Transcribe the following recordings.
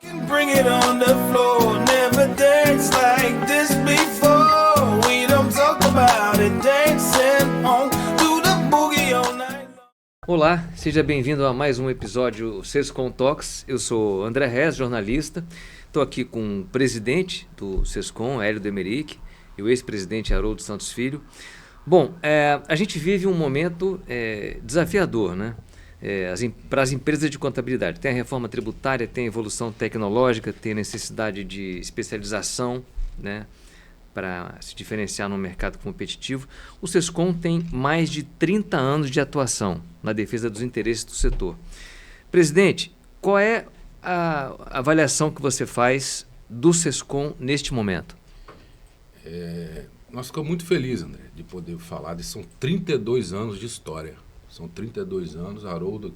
Bring it on the floor, never danced like this before. We don't talk about it, dancing on to the boogie all night long. Olá, seja bem-vindo a mais um episódio Sescom Talks. Eu sou André Rez, jornalista. Estou aqui com o presidente do Sescom, Hélio Demeric, e o ex-presidente Haroldo Santos Filho. Bom, a gente vive um momento desafiador, né? Para as empresas de contabilidade. Tem a reforma tributária, tem a evolução tecnológica, tem a necessidade de especialização, né, para se diferenciar no mercado competitivo. O Sescom tem mais de 30 anos de atuação na defesa dos interesses do setor. Presidente, qual é a avaliação que você faz do Sescom neste momento? Nós ficamos muito felizes, André, de poder falar. São 32 anos de história. São 32 anos. Haroldo,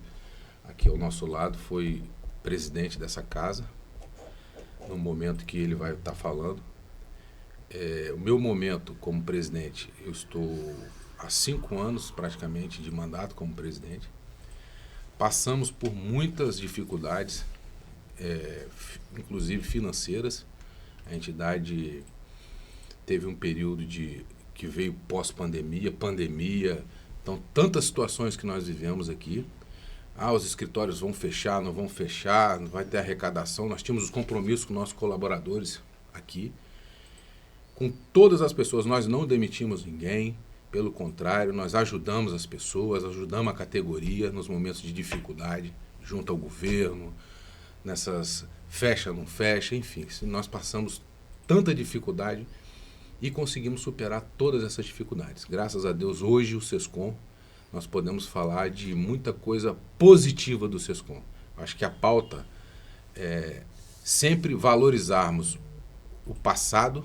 aqui ao nosso lado, foi presidente dessa casa, no momento que ele vai estar falando. O meu momento como presidente, eu estou há 5 anos praticamente de mandato como presidente. Passamos por muitas dificuldades, inclusive financeiras. A entidade teve um período que veio pós-pandemia, pandemia. Então, tantas situações que nós vivemos aqui. Os escritórios vão fechar, não vão fechar, não vai ter arrecadação. Nós tínhamos os compromissos com nossos colaboradores aqui. Com todas as pessoas, nós não demitimos ninguém. Pelo contrário, nós ajudamos as pessoas, ajudamos a categoria nos momentos de dificuldade, junto ao governo, nessas fecha, não fecha, enfim. Nós passamos tanta dificuldade e conseguimos superar todas essas dificuldades. Graças a Deus, hoje o Sescom, nós podemos falar de muita coisa positiva do Sescom. Acho que a pauta é sempre valorizarmos o passado,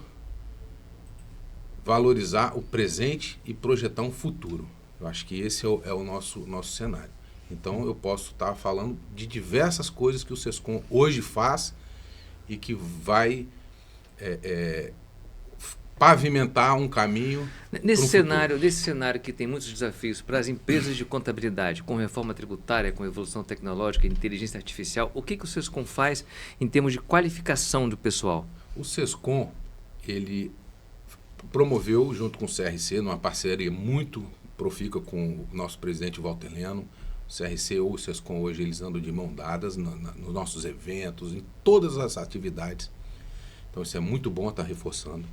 valorizar o presente e projetar um futuro. Eu acho que esse é o nosso cenário. Então, eu posso estar falando de diversas coisas que o Sescom hoje faz e que vai pavimentar um caminho. Nesse cenário que tem muitos desafios para as empresas de contabilidade, com reforma tributária, com evolução tecnológica, inteligência artificial, o que o Sescom faz em termos de qualificação do pessoal? O Sescom, ele promoveu, junto com o CRC, numa parceria muito profícua com o nosso presidente Walter Leno. O CRC ou o Sescom hoje, eles andam de mão dadas nos nossos eventos, em todas as atividades. Então, isso é muito bom estar reforçando.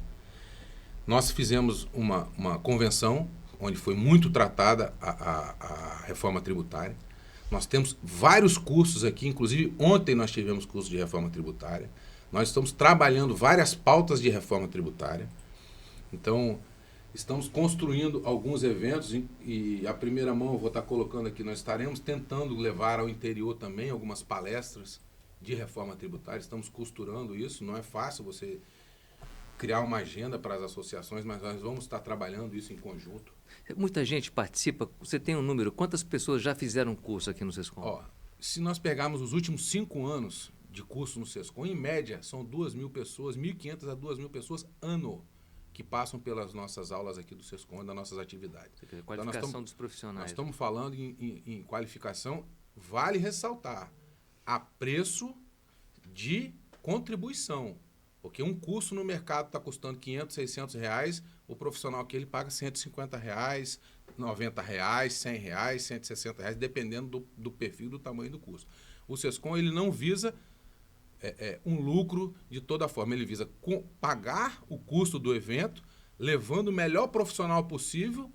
Nós fizemos uma convenção onde foi muito tratada a reforma tributária. Nós temos vários cursos aqui, inclusive ontem nós tivemos curso de reforma tributária. Nós estamos trabalhando várias pautas de reforma tributária. Então, estamos construindo alguns eventos e a primeira mão eu vou estar colocando aqui, nós estaremos tentando levar ao interior também algumas palestras de reforma tributária. Estamos costurando isso, não é fácil você criar uma agenda para as associações, mas nós vamos estar trabalhando isso em conjunto. Muita gente participa. Você tem um número? Quantas pessoas já fizeram curso aqui no Sescom? Se nós pegarmos os últimos 5 anos de curso no Sescom, em média, são 2.000 pessoas, 1.500 a 2.000 pessoas ano que passam pelas nossas aulas aqui do Sescom, das nossas atividades. Qualificação dos profissionais. Nós estamos falando em qualificação, vale ressaltar, a preço de contribuição. Porque um curso no mercado está custando R$500, R$600, o profissional aqui ele paga R$150, R$90, R$100, R$160, dependendo do perfil e do tamanho do curso. O Sescom ele não visa um lucro de toda forma, ele visa pagar o custo do evento, levando o melhor profissional possível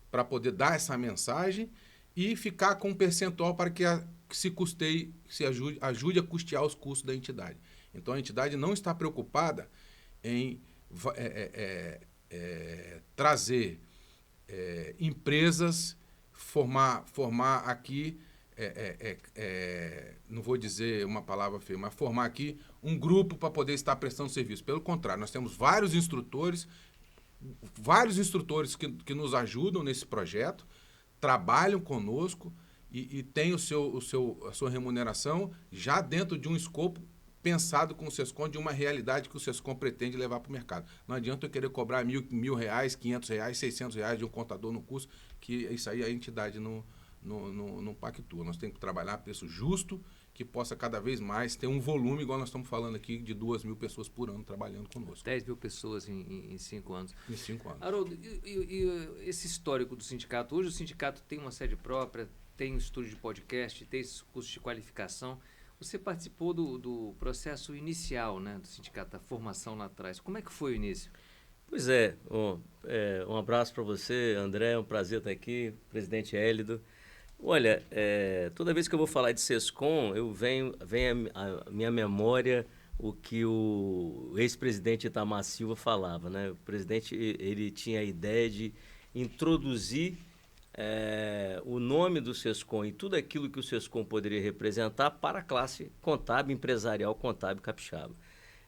para poder dar essa mensagem e ficar com um percentual para que se ajude a custear os custos da entidade. Então, a entidade não está preocupada em trazer empresas, formar aqui, não vou dizer uma palavra feia, mas formar aqui um grupo para poder estar prestando serviço. Pelo contrário, nós temos vários instrutores que nos ajudam nesse projeto, trabalham conosco e têm a sua remuneração já dentro de um escopo pensado com o Sescom de uma realidade que o Sescom pretende levar para o mercado. Não adianta eu querer cobrar R$1.000, R$500, R$600 de um contador no curso, que isso aí a entidade não pactua. Nós temos que trabalhar a preço justo que possa cada vez mais ter um volume, igual nós estamos falando aqui, de 2.000 pessoas por ano trabalhando conosco. 10 mil pessoas em 5 anos. Em 5 anos. Haroldo, e esse histórico do sindicato? Hoje o sindicato tem uma sede própria, tem um estúdio de podcast, tem esse curso de qualificação. Você participou do processo inicial, né, do sindicato, da formação lá atrás. Como é que foi o início? Pois é, um abraço para você, André, é um prazer estar aqui, presidente Hélido. Olha, toda vez que eu vou falar de SESCOM, vem à minha memória o que o ex-presidente Itamar Silva falava, né? O presidente ele tinha a ideia de introduzir o nome do SESCOM e tudo aquilo que o SESCOM poderia representar para a classe contábil, empresarial, contábil capixaba.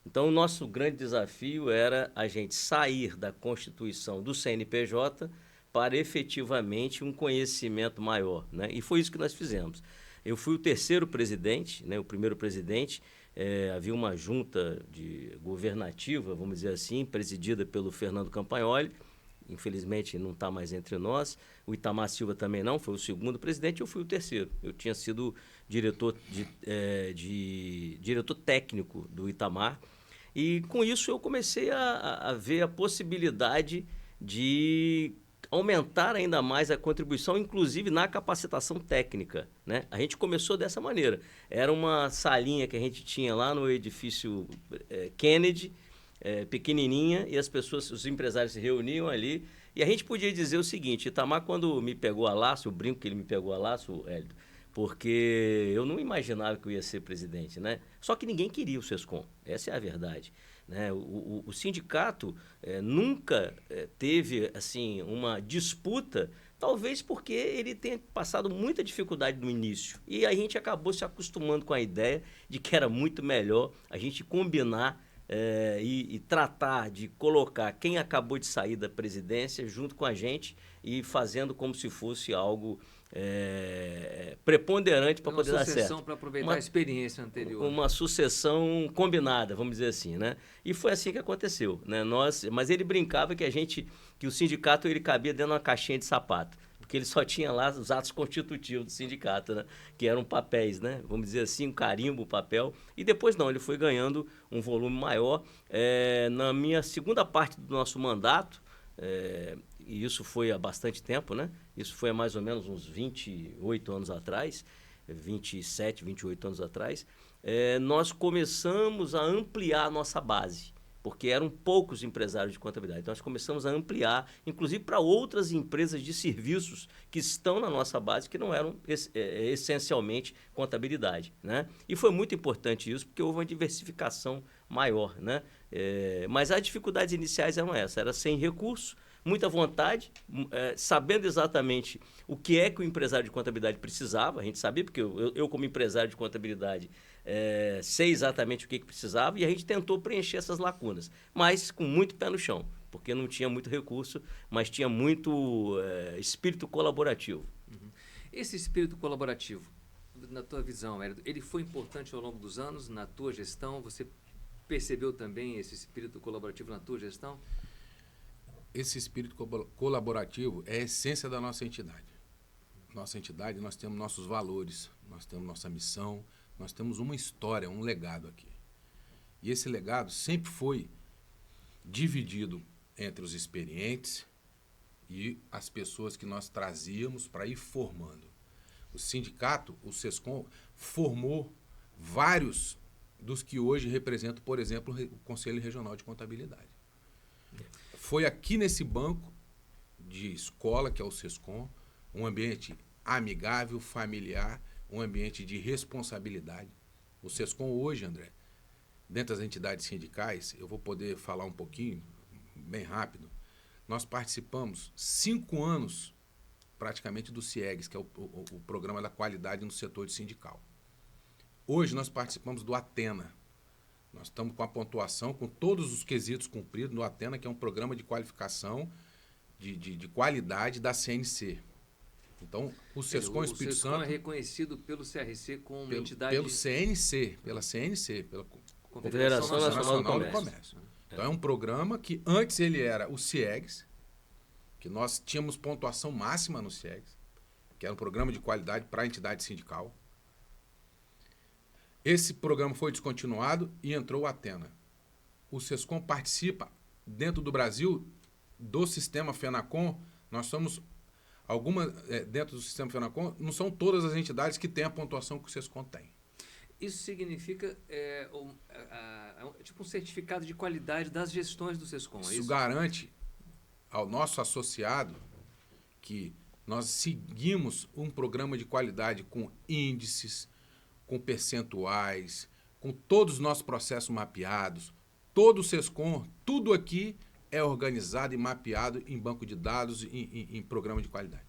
Então, o nosso grande desafio era a gente sair da constituição do CNPJ para efetivamente um conhecimento maior, né? E foi isso que nós fizemos. Eu fui o terceiro presidente, né? O primeiro presidente, havia uma junta governativa, vamos dizer assim, presidida pelo Fernando Campagnoli, infelizmente não está mais entre nós, o Itamar Silva também não, foi o segundo presidente, eu fui o terceiro. Eu tinha sido diretor técnico do Itamar, e com isso eu comecei a ver a possibilidade de aumentar ainda mais a contribuição, inclusive na capacitação técnica, né? A gente começou dessa maneira. Era uma salinha que a gente tinha lá no edifício Kennedy, pequenininha, e os empresários se reuniam ali, e a gente podia dizer o seguinte: Itamar, quando me pegou a laço, eu brinco que ele me pegou a laço, Hélio, porque eu não imaginava que eu ia ser presidente, né? Só que ninguém queria o SESCOM, essa é a verdade, né? O sindicato nunca teve assim, uma disputa, talvez porque ele tenha passado muita dificuldade no início, e a gente acabou se acostumando com a ideia de que era muito melhor a gente combinar e tratar de colocar quem acabou de sair da presidência junto com a gente e fazendo como se fosse algo preponderante para poder dar certo. Uma sucessão para aproveitar a experiência anterior. Uma sucessão combinada, vamos dizer assim, né? E foi assim que aconteceu, né? Mas ele brincava que o sindicato ele cabia dentro de uma caixinha de sapato, porque ele só tinha lá os atos constitutivos do sindicato, né? Que eram papéis, né? Vamos dizer assim, um carimbo, um papel. E depois não, ele foi ganhando um volume maior. Na minha segunda parte do nosso mandato, e isso foi há bastante tempo, né? Isso foi há mais ou menos uns 28 anos atrás, 27, 28 anos atrás, nós começamos a ampliar a nossa base, porque eram poucos empresários de contabilidade. Então, nós começamos a ampliar, inclusive para outras empresas de serviços que estão na nossa base, que não eram essencialmente contabilidade, né? E foi muito importante isso, porque houve uma diversificação maior, né? Mas as dificuldades iniciais eram essas, era sem recurso, muita vontade, sabendo exatamente o que é que o empresário de contabilidade precisava. A gente sabia, porque eu como empresário de contabilidade, sei exatamente o que precisava, e a gente tentou preencher essas lacunas, mas com muito pé no chão, porque não tinha muito recurso, mas tinha muito espírito colaborativo. Uhum. Esse espírito colaborativo, na tua visão, Hélio, ele foi importante ao longo dos anos na tua gestão? Você percebeu também esse espírito colaborativo na tua gestão? Esse espírito colaborativo é a essência da nossa entidade. Nossa entidade, nós temos nossos valores, nós temos nossa missão, nós temos uma história, um legado aqui. E esse legado sempre foi dividido entre os experientes e as pessoas que nós trazíamos para ir formando. O sindicato, o SESCOM, formou vários dos que hoje representam, por exemplo, o Conselho Regional de Contabilidade. Foi aqui nesse banco de escola, que é o SESCOM, um ambiente amigável, familiar, um ambiente de responsabilidade. O SESCOM hoje, André, dentro das entidades sindicais, eu vou poder falar um pouquinho, bem rápido, nós participamos 5 anos praticamente do CIEGS, que é o Programa da Qualidade no Setor de Sindical. Hoje nós participamos do Atena. Nós estamos com a pontuação, com todos os quesitos cumpridos no Atena, que é um programa de qualificação de qualidade da CNC. Então, o SESCOM Espírito Santo... O SESCOM é reconhecido pelo CRC como entidade... Pela CNC, pela Confederação Nacional do Comércio. Então, é um programa que antes ele era o CIEGS, que nós tínhamos pontuação máxima no CIEGS, que era um programa de qualidade para a entidade sindical. Esse programa foi descontinuado e entrou o Atena. O SESCOM participa, dentro do Brasil, do sistema FENACON. Nós somos dentro do sistema FENACON, não são todas as entidades que têm a pontuação que o SESCOM tem. Isso significa tipo um certificado de qualidade das gestões do SESCOM, é Isso isso? garante ao nosso associado que nós seguimos um programa de qualidade com índices, com percentuais, com todos os nossos processos mapeados. Todo o SESCOM, tudo aqui é organizado e mapeado em banco de dados e em programa de qualidade.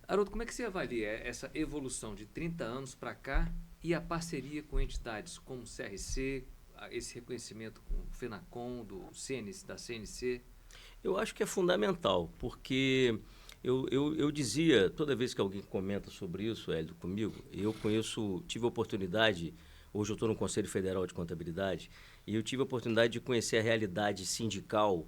Haroldo, como é que você avalia essa evolução de 30 anos para cá e a parceria com entidades como o CRC, esse reconhecimento com o FENACON, da CNC? Eu acho que é fundamental, porque eu dizia, toda vez que alguém comenta sobre isso, Hélio, comigo, tive a oportunidade, hoje eu estou no Conselho Federal de Contabilidade, e eu tive a oportunidade de conhecer a realidade sindical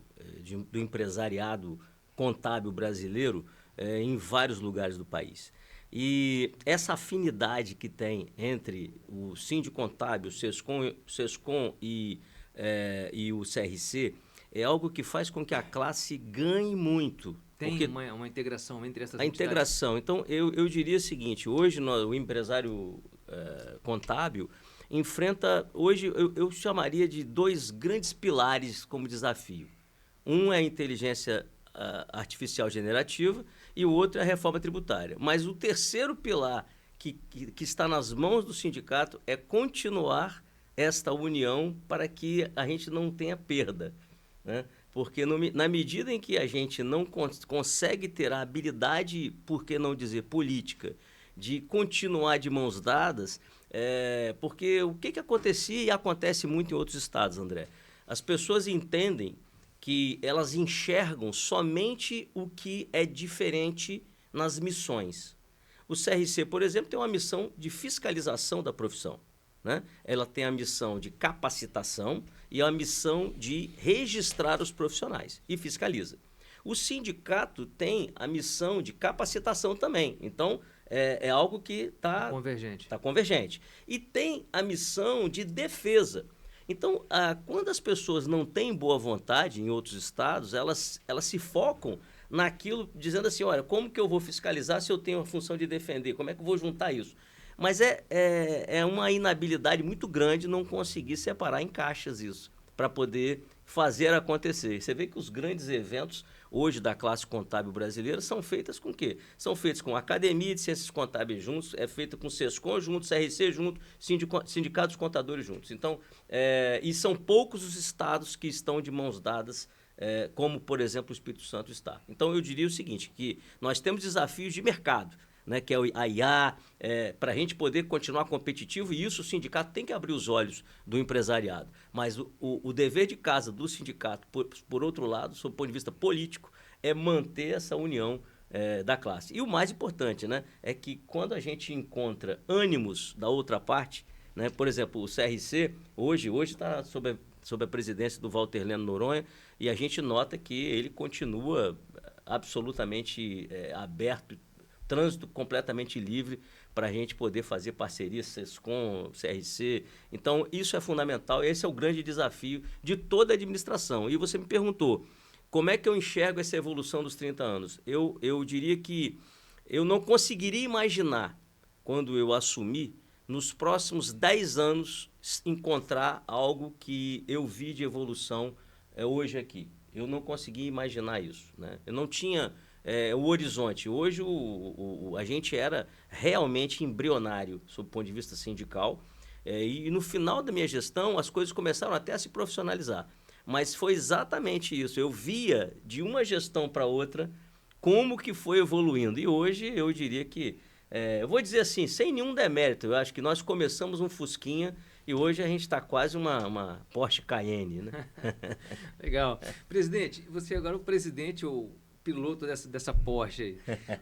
do empresariado contábil brasileiro em vários lugares do país. E essa afinidade que tem entre o Sindicontábil, o SESCOM e o CRC é algo que faz com que a classe ganhe muito. Tem uma integração entre essas A entidades? integração. Então, eu diria o seguinte, hoje o empresário contábil enfrenta, hoje eu chamaria de 2 grandes pilares como desafio. Um é a inteligência artificial generativa e o outro é a reforma tributária. Mas o terceiro pilar que está nas mãos do sindicato é continuar esta união para que a gente não tenha perda, né? Porque na medida em que a gente não consegue ter a habilidade, por que não dizer política, de continuar de mãos dadas, porque o que acontecia e acontece muito em outros estados, André? As pessoas entendem que elas enxergam somente o que é diferente nas missões. O CRC, por exemplo, tem uma missão de fiscalização da profissão, né? Ela tem a missão de capacitação e a missão de registrar os profissionais e fiscaliza. O sindicato tem a missão de capacitação também. Então, é algo que está convergente. E tem a missão de defesa. Então, quando as pessoas não têm boa vontade em outros estados, elas se focam naquilo, dizendo assim, olha, como que eu vou fiscalizar se eu tenho a função de defender? Como é que eu vou juntar isso? Mas é uma inabilidade muito grande não conseguir separar em caixas isso, para poder fazer acontecer. Você vê que os grandes eventos hoje da classe contábil brasileira são feitas com o quê? São feitos com a Academia de Ciências Contábeis juntos, é feita com o SESCOM junto, CRC junto, sindicatos contadores juntos. Então, e são poucos os estados que estão de mãos dadas, como, por exemplo, o Espírito Santo está. Então, eu diria o seguinte, que nós temos desafios de mercado, né, que é a IA, para a gente poder continuar competitivo, e isso o sindicato tem que abrir os olhos do empresariado. Mas o dever de casa do sindicato, por outro lado, sob o ponto de vista político, é manter essa união da classe. E o mais importante, né, é que quando a gente encontra ânimos da outra parte, né, por exemplo, o CRC hoje está sob a presidência do Walter Leno Noronha, e a gente nota que ele continua absolutamente aberto, trânsito completamente livre para a gente poder fazer parcerias SESCOM, CRC. Então, isso é fundamental, esse é o grande desafio de toda a administração. E você me perguntou, como é que eu enxergo essa evolução dos 30 anos? Eu diria que eu não conseguiria imaginar, quando eu assumi, nos próximos 10 anos, encontrar algo que eu vi de evolução hoje aqui. Eu não conseguia imaginar isso, né? Eu não tinha o horizonte. Hoje a gente era realmente embrionário, sob o ponto de vista sindical, e no final da minha gestão as coisas começaram até a se profissionalizar. Mas foi exatamente isso. Eu via de uma gestão para outra como que foi evoluindo. E hoje eu diria que, eu vou dizer assim, sem nenhum demérito, eu acho que nós começamos um Fusquinha e hoje a gente está quase uma Porsche Cayenne, né? Legal. Presidente, você agora é o presidente ou piloto dessa Porsche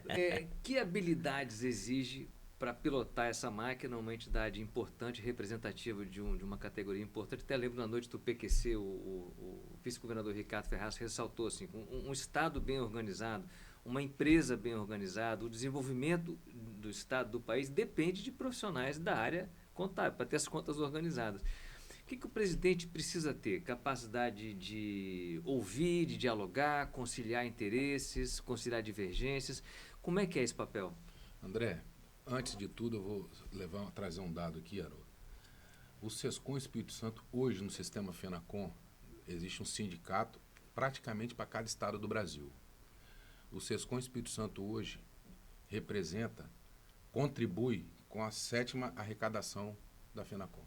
aí. Que habilidades exige para pilotar essa máquina, uma entidade importante, representativa de uma categoria importante? Até lembro na noite do PQC, o vice-governador Ricardo Ferraz ressaltou assim, um Estado bem organizado, uma empresa bem organizada, o desenvolvimento do Estado, do país, depende de profissionais da área contábil, para ter as contas organizadas. O que o presidente precisa ter? Capacidade de ouvir, de dialogar, conciliar interesses, conciliar divergências. Como é que é esse papel? André, antes de tudo, eu vou trazer um dado aqui, Haroldo. O SESCOM Espírito Santo, hoje no sistema FENACOM, existe um sindicato praticamente para cada estado do Brasil. O SESCOM Espírito Santo hoje contribui com a 7ª arrecadação da FENACOM.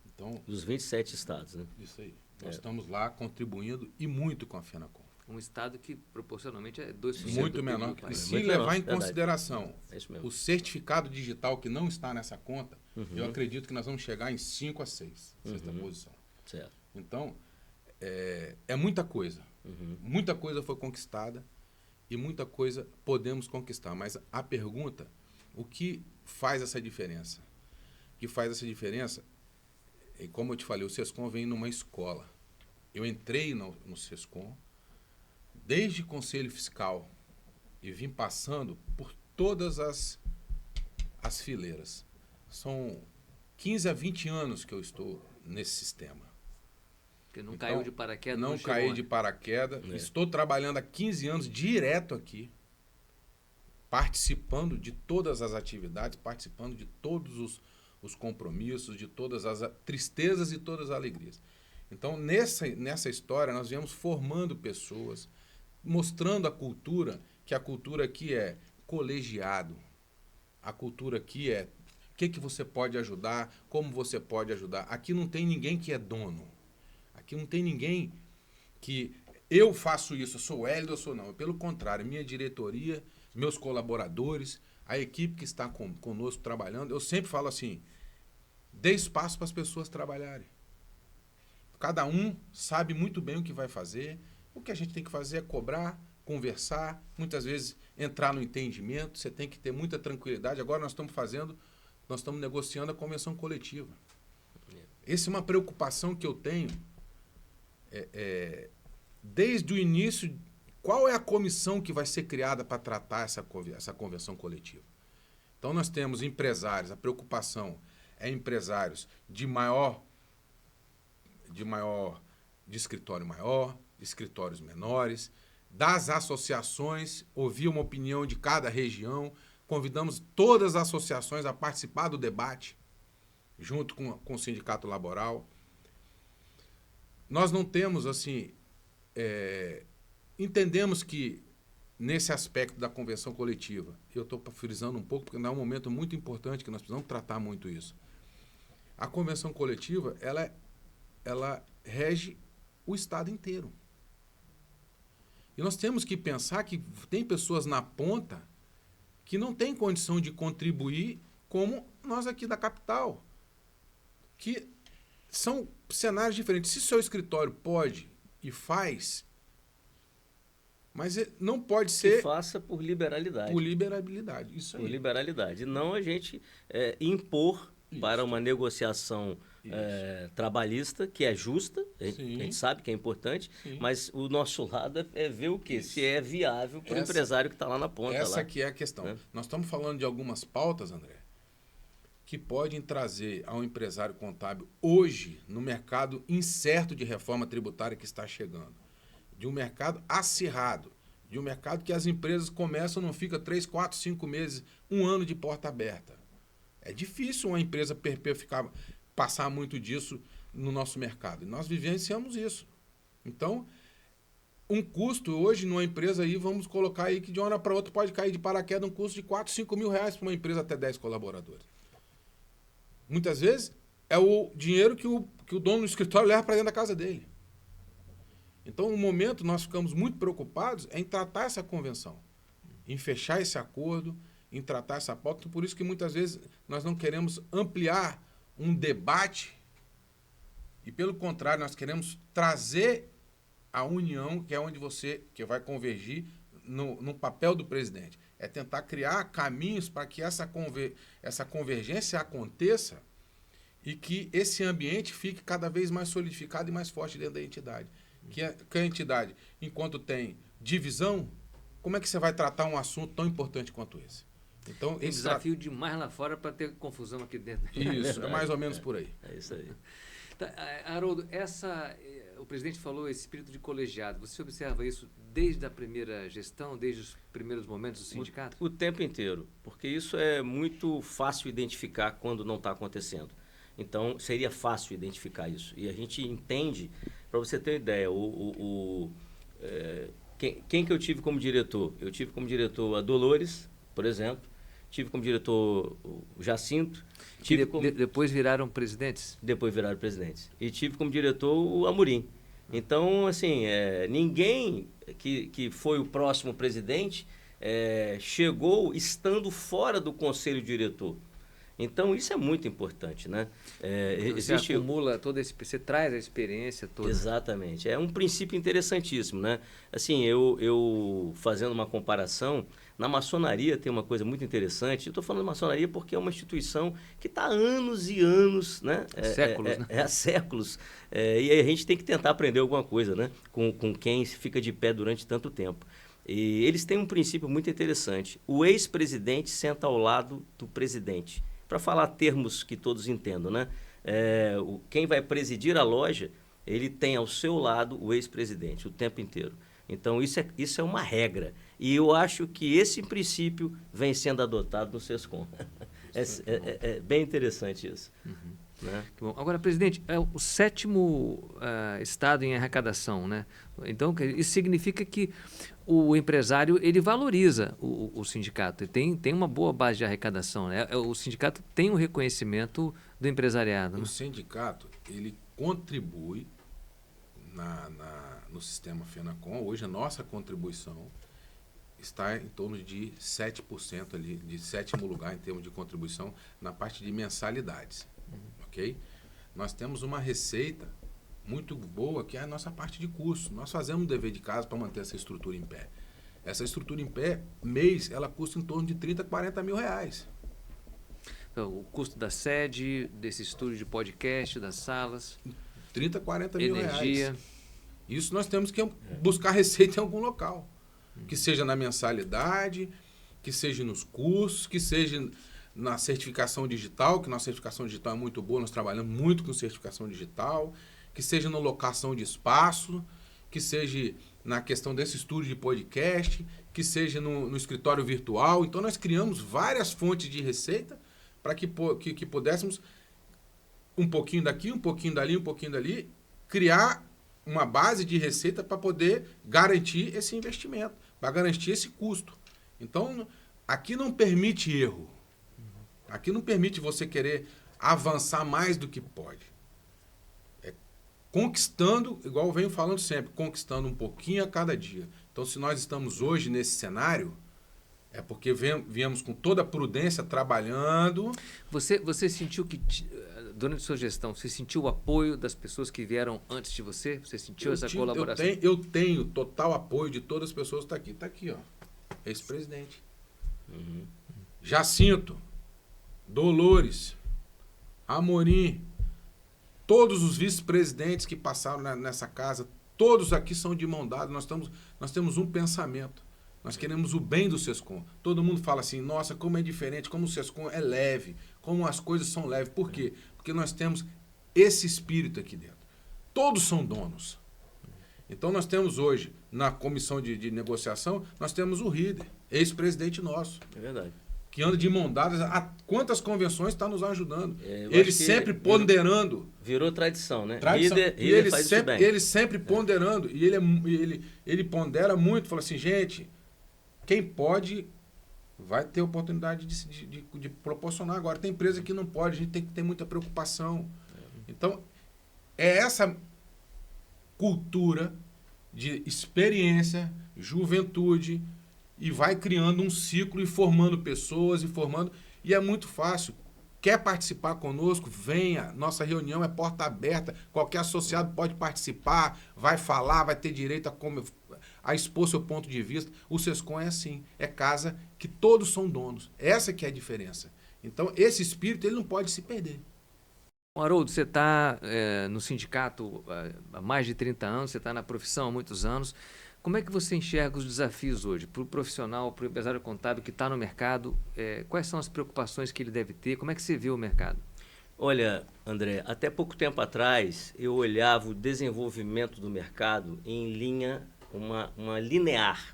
Então, Dos 27 estados, né? isso aí. Nós estamos lá contribuindo e muito com a FENACOM. Um estado que proporcionalmente é 2% Muito do PIB menor. do E país. se Muito levar menor, em verdade. consideração É isso mesmo. o certificado digital que não está nessa conta, eu acredito que nós vamos chegar em 5 a 6, sexta posição. Certo. Então, é muita coisa. Muita coisa foi conquistada e muita coisa podemos conquistar. Mas a pergunta, o que faz essa diferença? O que faz essa diferença, como eu te falei, o SESCOM vem numa escola. Eu entrei no SESCOM desde Conselho Fiscal e vim passando por todas as fileiras. São 15 a 20 anos que eu estou nesse sistema. Porque não Então, caiu de paraquedas. Não chegou caí onde? de paraquedas. É. Estou trabalhando há 15 anos direto aqui, participando de todas as atividades, participando de todos os compromissos, de todas as tristezas e todas as alegrias. Então, nessa história, nós viemos formando pessoas, mostrando a cultura, que a cultura aqui é colegiado. A cultura aqui é o que você pode ajudar, como você pode ajudar. Aqui não tem ninguém que é dono. Aqui não tem ninguém que eu faço isso, eu sou Hélio, eu sou não. Pelo contrário, minha diretoria, meus colaboradores, a equipe que está conosco trabalhando, eu sempre falo assim, dê espaço para as pessoas trabalharem. Cada um sabe muito bem o que vai fazer. O que a gente tem que fazer é cobrar, conversar, muitas vezes entrar no entendimento, você tem que ter muita tranquilidade. Agora nós estamos negociando a convenção coletiva. Essa é uma preocupação que eu tenho desde o início. Qual é a comissão que vai ser criada para tratar essa convenção coletiva? Então nós temos empresários, a preocupação é empresários de escritório maior, escritórios menores, das associações, ouvir uma opinião de cada região, convidamos todas as associações a participar do debate, junto com o Sindicato Laboral. Nós não temos, assim, entendemos que nesse aspecto da convenção coletiva, eu estou frisando um pouco, porque é um momento muito importante que nós precisamos tratar muito isso. A convenção coletiva, ela rege o Estado inteiro. E nós temos que pensar que tem pessoas na ponta que não têm condição de contribuir como nós aqui da capital, que são cenários diferentes. Se seu escritório pode e faz, mas não pode ser... Que faça por liberalidade. Por liberalidade, isso aí. Por liberalidade. E não a gente impor Isso. para uma negociação trabalhista, que é justa, a Sim. gente sabe que é importante, Sim. mas o nosso lado é ver o quê? Isso. Se é viável para o Essa- empresário que está lá na ponta. Essa lá. que é a questão. Né? Nós estamos falando de algumas pautas, André, que podem trazer ao empresário contábil hoje, no mercado incerto de reforma tributária que está chegando, de um mercado acirrado, de um mercado que as empresas começam, não fica 3, 4, 5 meses, 1 ano de porta aberta. É difícil uma empresa passar muito disso no nosso mercado. E nós vivenciamos isso. Então, um custo hoje numa empresa aí, vamos colocar aí que de uma hora para outra pode cair de paraquedas um custo de 4, 5 mil reais para uma empresa até 10 colaboradores. Muitas vezes é o dinheiro que o dono do escritório leva para dentro da casa dele. Então, no momento, nós ficamos muito preocupados em tratar essa convenção, em fechar esse acordo, em tratar essa pauta. Por isso que muitas vezes nós não queremos ampliar um debate e, pelo contrário, nós queremos trazer a união, que é onde que vai convergir no papel do presidente. É tentar criar caminhos para que essa convergência aconteça e que esse ambiente fique cada vez mais solidificado e mais forte dentro da entidade. Que a entidade, enquanto tem divisão, como é que você vai tratar um assunto tão importante quanto esse? Então, Tem desafio demais lá fora para ter confusão aqui dentro. Isso, é mais ou menos por aí. É isso aí. Tá, Haroldo, o presidente falou esse espírito de colegiado. Você observa isso desde a primeira gestão, desde os primeiros momentos do sindicato? O tempo inteiro, porque isso é muito fácil identificar quando não está acontecendo. Então, seria fácil identificar isso. E a gente entende, para você ter uma ideia, quem que eu tive como diretor? Eu tive como diretor a Dolores, por exemplo, tive como diretor o Jacinto. Depois viraram presidentes? Depois viraram presidentes. E tive como diretor o Amorim. Então, assim, ninguém que foi o próximo presidente chegou estando fora do conselho diretor. Então, isso é muito importante, né? Você acumula você traz a experiência toda. Exatamente. É um princípio interessantíssimo, né? Assim, eu fazendo uma comparação, na maçonaria tem uma coisa muito interessante. Eu estou falando de maçonaria porque é uma instituição que está há anos e anos, né? Séculos, né? Há séculos. E a gente tem que tentar aprender alguma coisa, né? Com quem fica de pé durante tanto tempo. E eles têm um princípio muito interessante. O ex-presidente senta ao lado do presidente. Para falar termos que todos entendam, né? Quem vai presidir a loja, ele tem ao seu lado o ex-presidente o tempo inteiro. Então, isso é uma regra. E eu acho que esse princípio vem sendo adotado no SESCOM. É bem interessante isso. Uhum. Né? Bom, agora, presidente, é o 7º estado em arrecadação, né? Então, isso significa que o empresário ele valoriza o sindicato, ele tem uma boa base de arrecadação, né? O sindicato tem um reconhecimento do empresariado. O Né? sindicato, ele contribui no sistema FENACON. Hoje a nossa contribuição está em torno de 7% ali, de 7º lugar em termos de contribuição na parte de mensalidades. Ok? Nós temos uma receita muito boa, que é a nossa parte de custo. Nós fazemos um dever de casa para manter essa estrutura em pé. Essa estrutura em pé, mês, ela custa em torno de 30, 40 mil reais. Então, o custo da sede, desse estúdio de podcast, das salas, 30, 40 mil energia. reais. Isso nós temos que buscar receita em algum local. Que seja na mensalidade, que seja nos cursos, que seja na certificação digital, que nossa certificação digital é muito boa, nós trabalhamos muito com certificação digital, que seja na locação de espaço, que seja na questão desse estúdio de podcast, que seja no escritório virtual. Então, nós criamos várias fontes de receita para que pudéssemos, um pouquinho daqui, um pouquinho dali, um pouquinho dali, criar uma base de receita para poder garantir esse investimento, para garantir esse custo. Então, aqui não permite erro. Aqui não permite você querer avançar mais do que pode. Conquistando, igual eu venho falando sempre, conquistando um pouquinho a cada dia. Então, se nós estamos hoje nesse cenário, é porque viemos com toda a prudência trabalhando. Você sentiu que, durante a sua gestão, você sentiu o apoio das pessoas que vieram antes de você? Você sentiu essa colaboração? Eu tenho total apoio de todas as pessoas que estão aqui. Está aqui, ó. Ex-presidente. Jacinto, Dolores, Amorim, todos os vice-presidentes que passaram nessa casa, todos aqui são de mão dada. Nós temos um pensamento. Nós queremos o bem do SESCOM. Todo mundo fala assim, nossa, como é diferente, como o SESCOM é leve, como as coisas são leves. Por quê? Porque nós temos esse espírito aqui dentro. Todos são donos. Então nós temos hoje, na comissão de negociação, nós temos o Rieder, ex-presidente nosso. É verdade. Que anda de mão dadas. Quantas convenções está nos ajudando? Ele sempre ponderando. Virou tradição, né? Tradição. Líder faz isso bem. Ele sempre ponderando. E ele pondera muito. Fala assim, gente, quem pode vai ter oportunidade de proporcionar. Agora, tem empresa que não pode. A gente tem que ter muita preocupação. Então, é essa cultura de experiência, juventude, e vai criando um ciclo e formando pessoas e é muito fácil. Quer participar conosco? Venha. Nossa reunião é porta aberta. Qualquer associado pode participar, vai falar, vai ter direito a expor seu ponto de vista. O SESCOM é assim. É casa que todos são donos. Essa que é a diferença. Então, esse espírito ele não pode se perder. Haroldo, você está no sindicato há mais de 30 anos, você está na profissão há muitos anos. Como é que você enxerga os desafios hoje para o profissional, para o empresário contábil que está no mercado? Quais são as preocupações que ele deve ter? Como é que você vê o mercado? Olha, André, até pouco tempo atrás eu olhava o desenvolvimento do mercado em linha,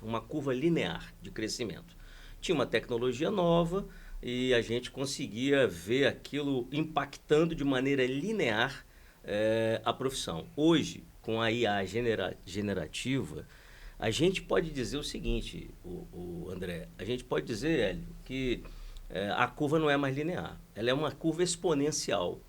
uma curva linear de crescimento. Tinha uma tecnologia nova e a gente conseguia ver aquilo impactando de maneira linear a profissão. Hoje, com a IA generativa, a gente pode dizer o seguinte, o André, a gente pode dizer, Hélio, que a curva não é mais linear, ela é uma curva exponencial.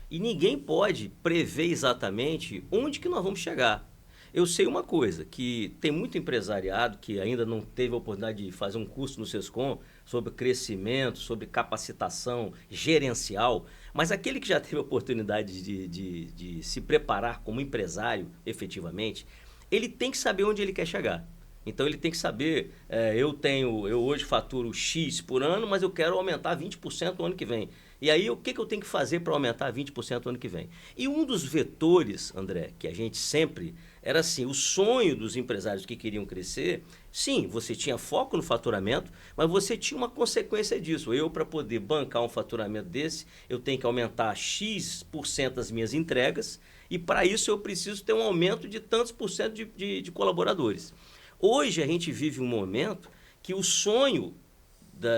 E ninguém pode prever exatamente onde que nós vamos chegar. Eu sei uma coisa, que tem muito empresariado que ainda não teve a oportunidade de fazer um curso no Sescom sobre crescimento, sobre capacitação gerencial, mas aquele que já teve a oportunidade de se preparar como empresário efetivamente, ele tem que saber onde ele quer chegar. Então ele tem que saber, eu hoje faturo X por ano, mas eu quero aumentar 20% no ano que vem. E aí o que eu tenho que fazer para aumentar 20% no ano que vem? E um dos vetores, André, que a gente sempre, era assim, o sonho dos empresários que queriam crescer, sim, você tinha foco no faturamento, mas você tinha uma consequência disso. Eu, para poder bancar um faturamento desse, eu tenho que aumentar X% as minhas entregas, e para isso eu preciso ter um aumento de tantos por cento de colaboradores. Hoje a gente vive um momento que o sonho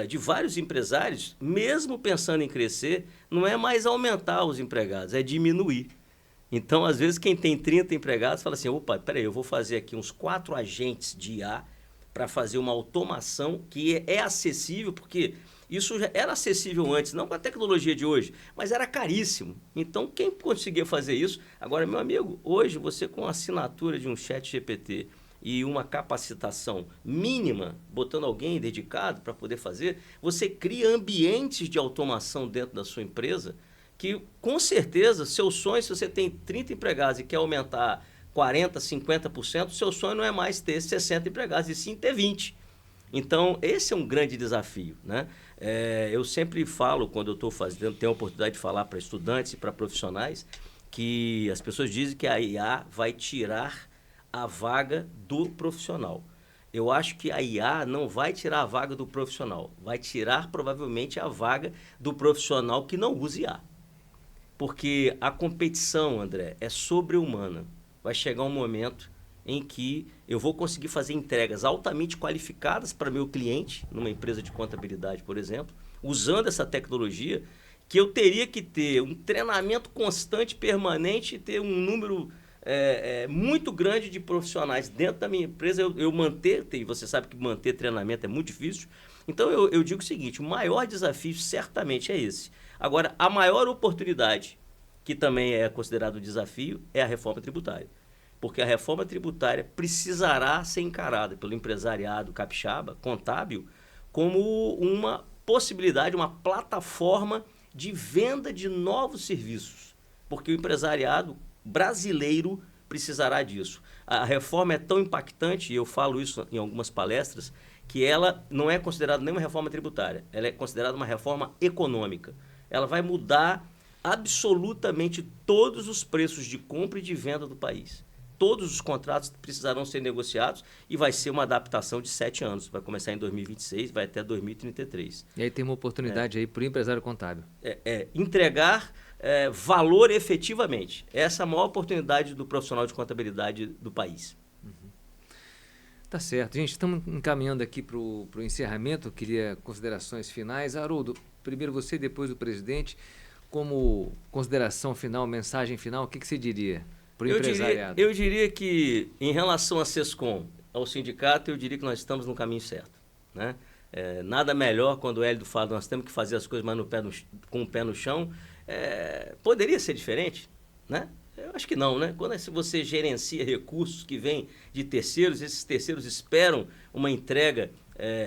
de vários empresários, mesmo pensando em crescer, não é mais aumentar os empregados, é diminuir. Então, às vezes, quem tem 30 empregados fala assim, opa, peraí, eu vou fazer aqui uns 4 agentes de IA para fazer uma automação que é acessível, porque isso já era acessível antes, não com a tecnologia de hoje, mas era caríssimo. Então, quem conseguia fazer isso? Agora, meu amigo, hoje você com a assinatura de um chat GPT e uma capacitação mínima, botando alguém dedicado para poder fazer, você cria ambientes de automação dentro da sua empresa que, com certeza, seu sonho, se você tem 30 empregados e quer aumentar 40%, 50%, seu sonho não é mais ter 60 empregados, e sim ter 20. Então, esse é um grande desafio, né? Eu sempre falo, quando eu estou tenho a oportunidade de falar para estudantes e para profissionais, que as pessoas dizem que a IA vai tirar a vaga do profissional. Eu acho que a IA não vai tirar a vaga do profissional, vai tirar provavelmente a vaga do profissional que não usa IA. Porque a competição, André, é sobre-humana. Vai chegar um momento em que eu vou conseguir fazer entregas altamente qualificadas para meu cliente, numa empresa de contabilidade, por exemplo, usando essa tecnologia, que eu teria que ter um treinamento constante, permanente, e ter um número muito grande de profissionais dentro da minha empresa, eu manter, e você sabe que manter treinamento é muito difícil. Então eu digo o seguinte, o maior desafio certamente é esse. Agora, a maior oportunidade, que também é considerado desafio, é a reforma tributária. Porque a reforma tributária precisará ser encarada pelo empresariado capixaba, contábil, como uma possibilidade, uma plataforma de venda de novos serviços. Porque o empresariado brasileiro precisará disso. A reforma é tão impactante, e eu falo isso em algumas palestras, que ela não é considerada nem uma reforma tributária, ela é considerada uma reforma econômica. Ela vai mudar absolutamente todos os preços de compra e de venda do país. Todos os contratos precisarão ser negociados e vai ser uma adaptação de 7 anos. Vai começar em 2026, vai até 2033. E aí tem uma oportunidade aí para o empresário contábil. Entregar valor efetivamente. Essa é a maior oportunidade do profissional de contabilidade do país. Tá certo. Gente, estamos encaminhando aqui para o encerramento. Eu queria considerações finais. Haroldo, primeiro você, depois o presidente. Como consideração final, mensagem final, o que você diria para o empresariado? Eu diria que, em relação a Sescom, ao sindicato, eu diria que nós estamos no caminho certo, né? Nada melhor quando o Hélio fala, nós temos que fazer as coisas mais com o pé no chão. Poderia ser diferente, né? Eu acho que não, né? Quando você gerencia recursos que vêm de terceiros, esses terceiros esperam uma entrega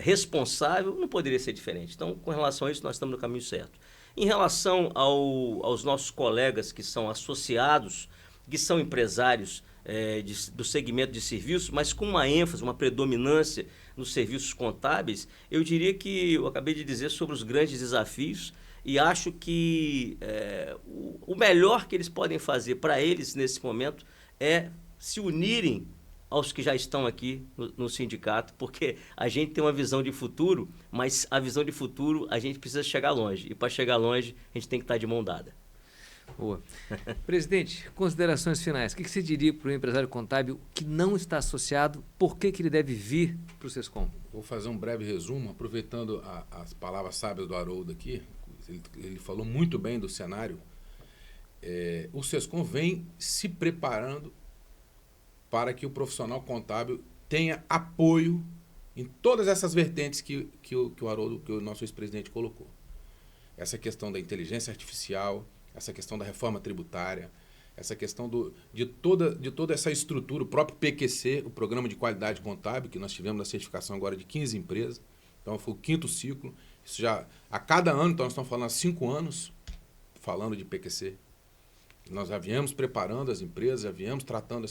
responsável, não poderia ser diferente. Então, com relação a isso, nós estamos no caminho certo. Em relação aos nossos colegas que são associados, que são empresários do segmento de serviços, mas com uma ênfase, uma predominância nos serviços contábeis, eu diria que eu acabei de dizer sobre os grandes desafios e acho que o melhor que eles podem fazer para eles nesse momento é se unirem aos que já estão aqui no sindicato, porque a gente tem uma visão de futuro, mas a visão de futuro a gente precisa chegar longe. E para chegar longe, a gente tem que estar de mão dada. Boa. Presidente, considerações finais. O que você diria para o empresário contábil que não está associado, por que ele deve vir para o SESCOM? Vou fazer um breve resumo, aproveitando as palavras sábias do Haroldo aqui. Ele falou muito bem do cenário. O SESCOM vem se preparando para que o profissional contábil tenha apoio em todas essas vertentes que o Haroldo, que o nosso ex-presidente colocou. Essa questão da inteligência artificial, essa questão da reforma tributária, essa questão de toda essa estrutura, o próprio PQC, o Programa de Qualidade Contábil, que nós tivemos na certificação agora de 15 empresas. Então, foi o 5º ciclo. Isso já, a cada ano, então nós estamos falando há 5 anos, falando de PQC. Nós já viemos preparando as empresas, já viemos tratando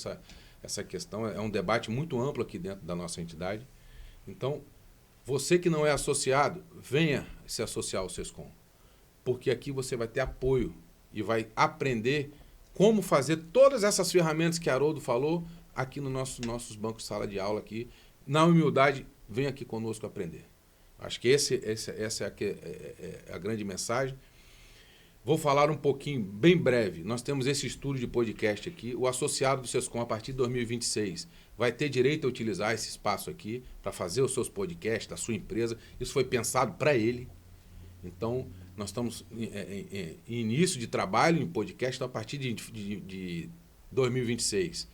essa questão. É um debate muito amplo aqui dentro da nossa entidade. Então, você que não é associado, venha se associar ao SESCOM. Porque aqui você vai ter apoio e vai aprender como fazer todas essas ferramentas que Haroldo falou aqui nos nossos bancos de sala de aula aqui. Na humildade, venha aqui conosco aprender. Acho que essa é a grande mensagem. Vou falar um pouquinho, bem breve. Nós temos esse estúdio de podcast aqui. O associado do SESCOM, a partir de 2026, vai ter direito a utilizar esse espaço aqui para fazer os seus podcasts da sua empresa. Isso foi pensado para ele. Então, nós estamos em início de trabalho em podcast. Então, a partir de 2026,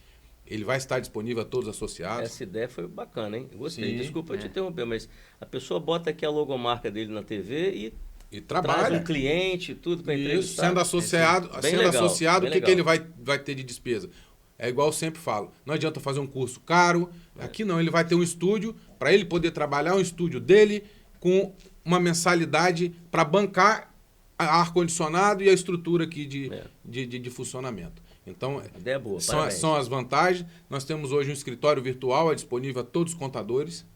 ele vai estar disponível a todos os associados. Essa ideia foi bacana, hein? Gostei. Sim, Desculpa eu te interromper, mas a pessoa bota aqui a logomarca dele na TV e traz trabalha. um cliente, tudo para Isso, entrevistar. sendo associado, Bem legal, o que legal. ele vai ter de despesa? É igual eu sempre falo, não adianta fazer um curso caro, aqui não, ele vai ter um estúdio, para ele poder trabalhar um estúdio dele com uma mensalidade para bancar ar-condicionado e a estrutura aqui de funcionamento. Então, Ideia é boa, parabéns. são as vantagens. Nós temos hoje um escritório virtual disponível a todos os contadores.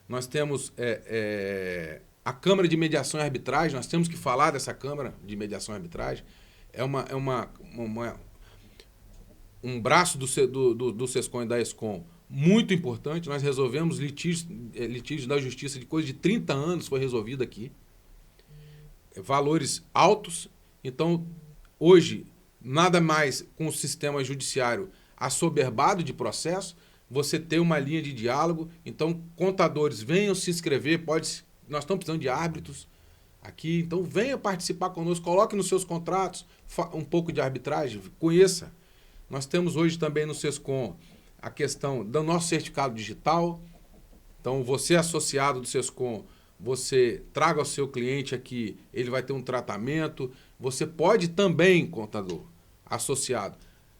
Nós temos a Câmara de Mediação e Arbitragem, nós temos que falar dessa Câmara de Mediação e Arbitragem. É um braço do SESCOM e da ESCOM muito importante. Nós resolvemos litígios da Justiça de coisa de 30 anos, foi resolvido aqui. Valores altos. Então, hoje, nada mais com o sistema judiciário assoberbado de processo, você ter uma linha de diálogo. Então, contadores, venham se inscrever, nós estamos precisando de árbitros aqui, então venha participar conosco, coloque nos seus contratos um pouco de arbitragem, conheça. Nós temos hoje também no SESCOM a questão do nosso certificado digital. Então, você associado do SESCOM, você traga o seu cliente aqui, ele vai ter um tratamento. Você pode também, contador associado,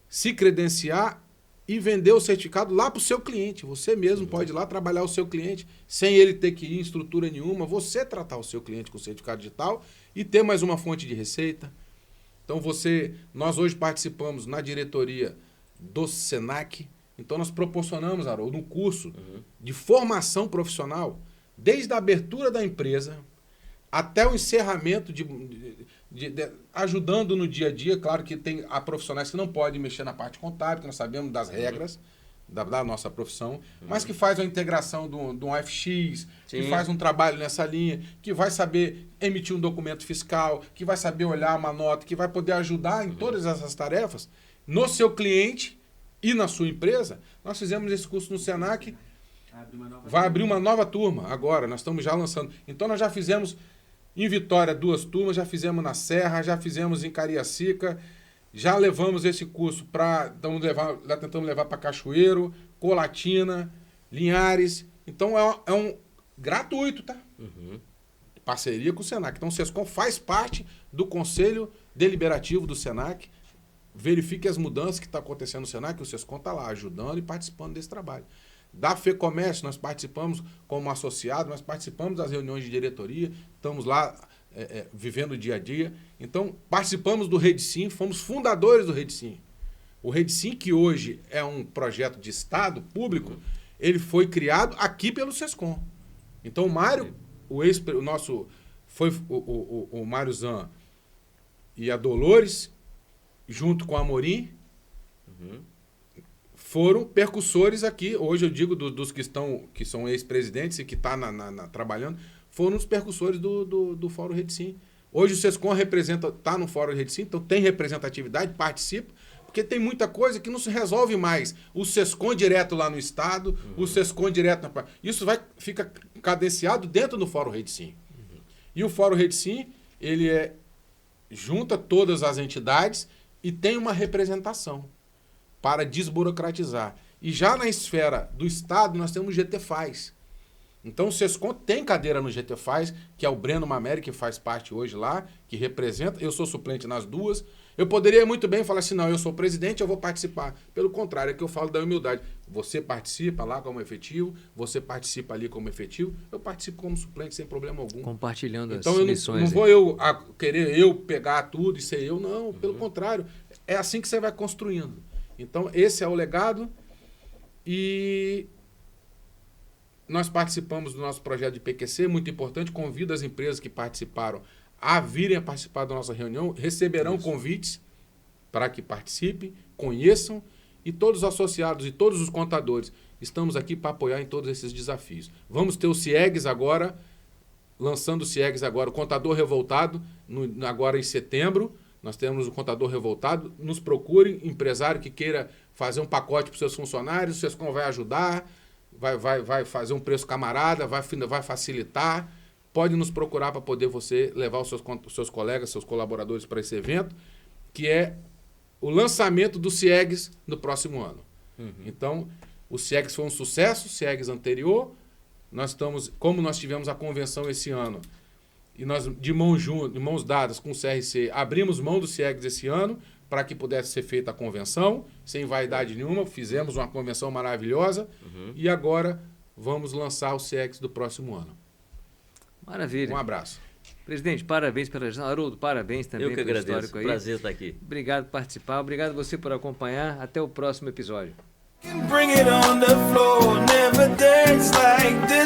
se credenciar e vender o certificado lá para o seu cliente. Você mesmo pode ir lá trabalhar o seu cliente, sem ele ter que ir em estrutura nenhuma. Você tratar o seu cliente com o certificado digital e ter mais uma fonte de receita. Então, nós hoje participamos na diretoria do SENAC. Então, nós proporcionamos, Haroldo, um curso de formação profissional, desde a abertura da empresa até o encerramento, ajudando no dia a dia. Claro que há profissionais que não podem mexer na parte contábil, que nós sabemos das regras da nossa profissão, mas que faz a integração de um FX, que faz um trabalho nessa linha, que vai saber emitir um documento fiscal, que vai saber olhar uma nota, que vai poder ajudar em todas essas tarefas no seu cliente e na sua empresa. Nós fizemos esse curso no SENAC, vai abrir uma nova turma agora, nós estamos já lançando. Então, nós já fizemos em Vitória 2 turmas, já fizemos na Serra, já fizemos em Cariacica, já levamos esse curso já tentamos levar para Cachoeiro, Colatina, Linhares. Então, é um gratuito, tá? Parceria com o SENAC. Então, o SESCOM faz parte do Conselho Deliberativo do SENAC. Verifique as mudanças que estão acontecendo no SENAC, o SESCOM está lá ajudando e participando desse trabalho. Da FEComércio, nós participamos como associado, nós participamos das reuniões de diretoria, estamos lá vivendo o dia a dia. Então, participamos do REDSIM, fomos fundadores do REDSIM. O REDSIM, que hoje é um projeto de Estado público, ele foi criado aqui pelo SESCOM. Então, o Mário, o Mário Zan e a Dolores, junto com a Amorim, foram percussores aqui. Hoje eu digo dos que são ex-presidentes e que estão trabalhando, foram os percussores do Fórum Rede Sim. Hoje o SESCOM está no Fórum Rede Sim, então tem representatividade, participa, porque tem muita coisa que não se resolve mais. O SESCOM direto lá no Estado, o SESCOM direto na... Isso fica cadenciado dentro do Fórum Rede Sim. E o Fórum Rede Sim, ele junta todas as entidades e tem uma representação para desburocratizar. E já na esfera do Estado, nós temos o GTFAS. Então o SESCOM tem cadeira no GTFAS, que é o Breno Mameri, que faz parte hoje lá, que representa. Eu sou suplente nas duas. Eu poderia muito bem falar assim, não, eu sou presidente, eu vou participar. Pelo contrário, é que eu falo da humildade. Você participa lá como efetivo, você participa ali como efetivo, eu participo como suplente sem problema algum. Compartilhando então, as missões. Então não vou querer pegar tudo e ser eu, não. Pelo contrário, é assim que você vai construindo. Então esse é o legado e... Nós participamos do nosso projeto de PQC, muito importante. Convido as empresas que participaram a virem a participar da nossa reunião. Receberão convites para que participem, conheçam. E todos os associados e todos os contadores estamos aqui para apoiar em todos esses desafios. Vamos ter o CIEGS agora, lançando o CIEGS agora, o Contador Revoltado, agora em setembro. Nós temos o Contador Revoltado. Nos procurem, empresário que queira fazer um pacote para os seus funcionários, o SESCOM vai ajudar. Vai fazer um preço camarada, vai facilitar. Pode nos procurar para poder você levar os seus colegas, seus colaboradores para esse evento, que é o lançamento do CIEGS no próximo ano. Então, o CIEGS foi um sucesso, o CIEGS anterior. Como nós tivemos a convenção esse ano, e nós, de mãos dadas com o CRC, abrimos mão do CIEGS esse ano, para que pudesse ser feita a convenção, sem vaidade nenhuma, fizemos uma convenção maravilhosa e agora vamos lançar o CIEGS do próximo ano. Maravilha. Um abraço. Presidente, parabéns pela gestão. Haroldo, parabéns também pelo histórico aí. Eu que agradeço, prazer estar aqui. Obrigado por participar, obrigado você por acompanhar. Até o próximo episódio. Bring it on the floor, never dance like this.